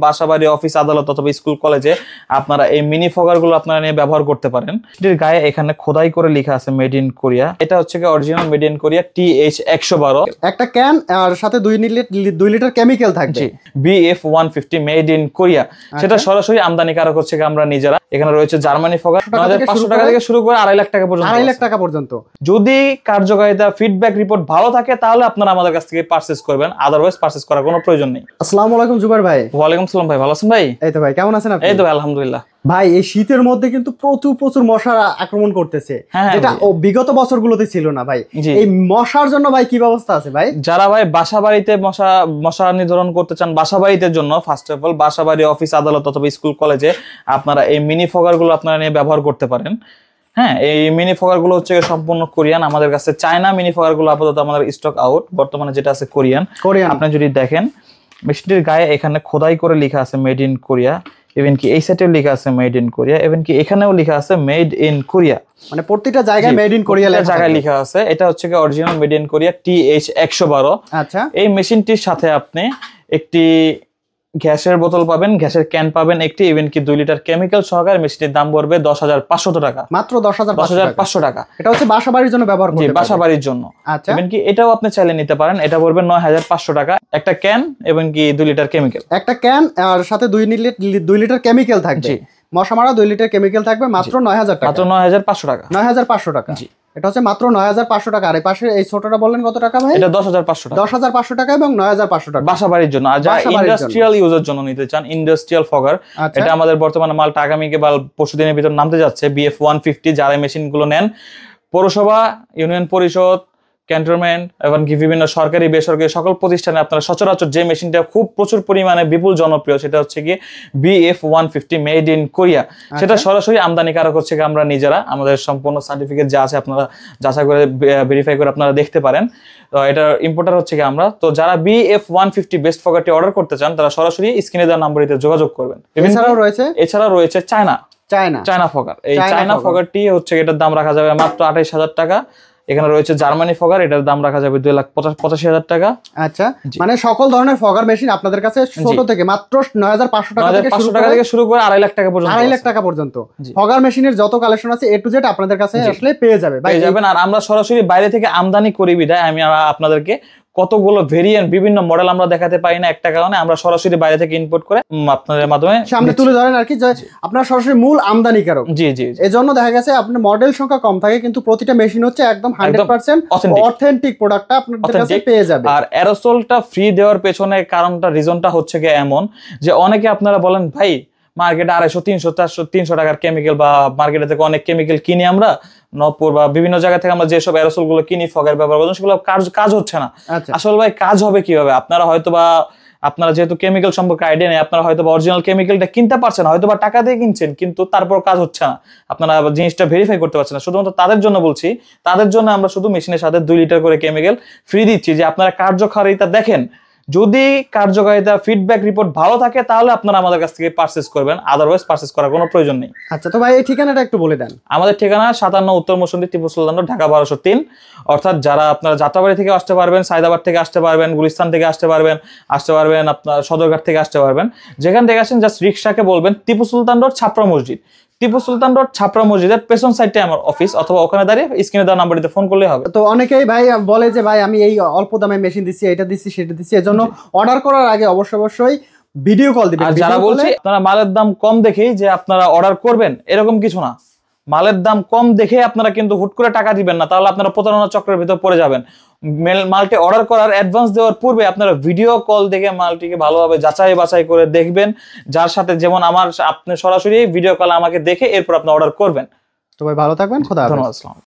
বাসাবাড়ি, office, আদালত অথবা school, কলেজে আপনারা এই মিনি ফগারগুলো আপনারা নিয়ে ব্যবহার করতে পারেন। এটির গায়ে এখানে খোদাই করে লেখা আছে মেড ইন কোরিয়া। এটা হচ্ছে কি original made in Korea TH112। একটা ক্যান আর সাথে 2 লিটার কেমিক্যাল থাকবে। BF150 made in Korea. সেটা সরাসরি আমদানিকারক হচ্ছে আমরা নিজেরা। এখানে রয়েছে জার্মানি ফগার 9500 টাকা থেকে শুরু করে 2.5 লাখ টাকা পর্যন্ত। 2.5 লাখ টাকা পর্যন্ত। যদি কার্যকারিতা ফিডব্যাক রিপোর্ট ভালো থাকে তাহলে আপনারা আমাদের কাছ থেকে পারচেজ করবেন, আদারওয়াইজ পারচেজ করার কোনো প্রয়োজন নেই। আসসালামু আলাইকুম জুবাইর ভাই। ওয়ালাইকুম আসসালাম ভাই, ভালো আছেন ভাই? এই তো ভাই, কেমন আছেন আপনি? এই তো আলহামদুলিল্লাহ। ভাই এই শীতের মধ্যে কিন্তু প্রচুর মশা আক্রমণ করতেছে, যেটা বিগত বছরগুলোতে ছিল না ভাই। এই মশার জন্য ভাই কি ব্যবস্থা আছে ভাই? যারা ভাই বাসা বাড়িতে মশা নিধন করতে চান, বাসা বাড়ির জন্য ফার্স্ট অফ অল বাসা বাড়ি, অফিস, আদালত অথবা স্কুল, কলেজে আপনারা এই মিনি ফগার গুলো আপনারা নিয়ে ব্যবহার করতে পারেন। হ্যাঁ, এই মিনি ফগার গুলো হচ্ছে সম্পূর্ণ কোরিয়ান। আমাদের কাছে চায়না মিনি ফগার গুলো আপাতত আমাদের স্টক আউট। বর্তমানে যেটা আছে কোরিয়ান। আপনি যদি দেখেন মেশিনটির গায়ে এখানে খোদাই করে লেখা আছে মেড ইন কোরিয়া। ইভেন কি এই সাইডেও লেখা আছে মেড ইন কোরিয়া, ইভেন কি এখানেও লেখা আছে মেড ইন কোরিয়া। মানে প্রত্যেকটা জায়গায় মেড ইন কোরিয়া জায়গায় লেখা আছে। এটা হচ্ছে কি original made in Korea TH112। আচ্ছা, এই মেশিনটির সাথে আপনি একটি গ্যাসের বোতল পাবেন, গ্যাসের ক্যান পাবেন একটি, ইভেন কি 2 লিটার কেমিক্যাল সহকারে। মেশিনটির দাম পড়বে 10,500 টাকা, মাত্র 10,500 টাকা। এটা হচ্ছে বাসা বাড়ির জন্য ব্যবহার করতে পারবেন। বাসা বাড়ির জন্য। আচ্ছা, ইভেন কি এটাও আপনি চাইলে নিতে পারেন। এটা পড়বে 9,500 টাকা। একটা ক্যান এবং কি 2 লিটার কেমিক্যাল। একটা ক্যান আর সাথে 2 লিটার কেমিক্যাল থাকবে। মশা মারা 2 লিটার কেমিক্যাল থাকবে, মাত্র 9,000 টাকা। মাত্র 9,500 টাকা। 9,500 টাকা। জি, এটা হচ্ছে মাত্র 9,500 টাকা। আর এই পাশে এই ছোটটা বললেন কত টাকা ভাই? এটা 10,500 টাকা। 10,500 টাকা এবং 9,500 টাকা বাসা বাড়ির জন্য। আর যারা ইন্ডাস্ট্রিয়াল ইউজের জন্য নিতে চান, ইন্ডাস্ট্রিয়াল ফগার, এটা আমাদের বর্তমানে মালটা আগামীকে বা পরশুদিনের ভিতর নামতে যাচ্ছে। BF150 যারা মেশিন গুলো নেন, পৌরসভা, ইউনিয়ন পরিষদ, ক্যান্টনমেন্ট এবং বিভিন্ন সরকারি বেসরকারি সকল প্রতিষ্ঠানে আপনারা সচরাচর যে মেশিনটা খুব প্রচুর পরিমাণে বিপুল জনপ্রিয়, সেটা হচ্ছে কি BF150 মেড ইন কোরিয়া। সেটা সরাসরি আমদানিকারক হচ্ছে আমরা নিজেরা। আমাদের সম্পূর্ণ সার্টিফিকেট যা আছে আপনারা যাচাই করে ভেরিফাই করে আপনারা দেখতে পারেন। তো এটা ইম্পোর্টার হচ্ছে কি আমরা। তো যারা BF150 বেস্ট ফগারটি অর্ডার করতে চান তারা সরাসরি স্ক্রিনে দেওয়া নাম্বারে যোগাযোগ করবেন। এছাড়াও রয়েছে চায়না ফগার। এই চায়না ফগারটি হচ্ছে এটার দাম রাখা যাবে মাত্র 28,000 টাকা। এখানে রয়েছে জার্মানি ফগার, এটার দাম রাখা যাবে 2,85,000 টাকা। আচ্ছা, মানে সকল ধরনের ফগার মেশিন আপনাদের কাছে ছোট থেকে মাত্র 9,500 টাকা থেকে শুরু করে 2.5 লাখ টাকা পর্যন্ত। 2.5 লাখ টাকা পর্যন্ত ফগার মেশিনের যত কালেকশন আছে A to Z আপনাদের কাছে আসলে পেয়ে যাবেন। আর আমরা সরাসরি বাইরে থেকে আমদানি করি বিধায় আমি আপনাদেরকে কতগুলো ভেরিয়েন্ট, বিভিন্ন মডেল আমরা দেখাতে পারি না। একটা কারণে আমরা সরাসরি বাইরে থেকে ইম্পোর্ট করে আপনাদের মাধ্যমে সামনে তুলে ধরেন আর কি, যে আপনারা সরাসরি মূল আমদানিকারক। জি, এজন্য দেখা গেছে আপনার মডেল সংখ্যা কম থাকে, কিন্তু প্রতিটা মেশিন হচ্ছে একদম 100% অথেন্টিক প্রোডাক্টটা আপনাদের কাছে পেয়ে যাবে। আর অ্যারোসলটা ফ্রি দেওয়ার পেছনে কারণটা, রিজনটা হচ্ছে কি এমন যে অনেকে আপনারা বলেন ভাই মার্কেটে 250, 300, 300 টাকার কেমিক্যাল, বা মার্কেটে থেকে অনেক কেমিক্যাল কিনি আমরা নবপুর বা বিভিন্ন জায়গা থেকে আমরা যেসব অ্যারোসল গুলো কিনি ফগার ব্যবহার করছি, সেগুলো কাজ হচ্ছে না। আসলে ভাই কাজ হবে কিভাবে? আপনারা যেহেতু কেমিক্যাল সম্পর্কে আইডিয়া নেই, আপনারা হয়তো অরিজিনাল কেমিক্যালটা কিনতে পারছেন, হয়তো বা টাকা দিয়ে কিনছেন, কিন্তু তারপর কাজ হচ্ছে না, আপনারা জিনিসটা ভেরিফাই করতে পারছেন না। শুধুমাত্র তাদের জন্য বলছি, তাদের জন্য আমরা শুধু মেশিনের সাথে 2 লিটার করে কেমিক্যাল ফ্রি দিচ্ছি, যে আপনারা কার্যকারিতা দেখেন। যদি কার্যকারিতা ফিডব্যাক রিপোর্ট ভালো থাকে তাহলে আপনারা আমাদের কাছ থেকে পারচেজ করবেন, আদারওয়াইজ পারচেজ করার কোনো প্রয়োজন নেই। আচ্ছা, তো ভাই এই ঠিকানাটা একটু বলে দেন। আমাদের ঠিকানা 57 উত্তর মৌসুমী, টিপু সুলতান রোড, ঢাকা 1203। অর্থাৎ যারা আপনারা যাত্রাবাড়ি থেকে আসতে পারবেন, সায়দাবাদ থেকে আসতে পারবেন, গুলিস্তান থেকে আসতে পারবেন আপনার সদরঘাট থেকে আসতে পারবেন। যেখান থেকে আসেন জাস্ট রিক্সাকে বলবেন টিপু সুলতান রোড ছাপড়া মসজিদ। টিপু সুলতান রোড ছাপড়া মসজিদের পেছন সাইডে আমার অফিস, অথবা ওখানে দাঁড়িয়ে স্ক্রিনে দেওয়া নাম্বারটিতে ফোন করলে হবে। তো অনেকেই ভাই বলে যে ভাই আমি এই অল্প দামে মেশিন দিচ্ছি, এটা দিচ্ছি, সেটা দিচ্ছি, এজন্য অর্ডার করার আগে অবশ্যই ভিডিও কল দিবেন। আর যারা বলছে আপনারা মালের দাম কম দেখেই যে আপনারা অর্ডার করবেন, এরকম কিছু না। মালের দাম কম দেখে আপনারা কিন্তু হুট করে টাকা দিবেন না, তাহলে আপনারা প্রতারণা চক্রের ভিতর পড়ে যাবেন। মালটি অর্ডার করার অ্যাডভান্স দেওয়ার পূর্বে আপনারা ভিডিও কল দেখে মালটিকে ভালোভাবে যাচাই বাছাই করে দেখবেন, যার সাথে যেমন আপনি সরাসরি ভিডিও কল আমাকে দেখে এরপর আপনি অর্ডার করবেন। তো ভাই ভালো থাকবেন, খোদা হাফেজ। ধন্যবাদ।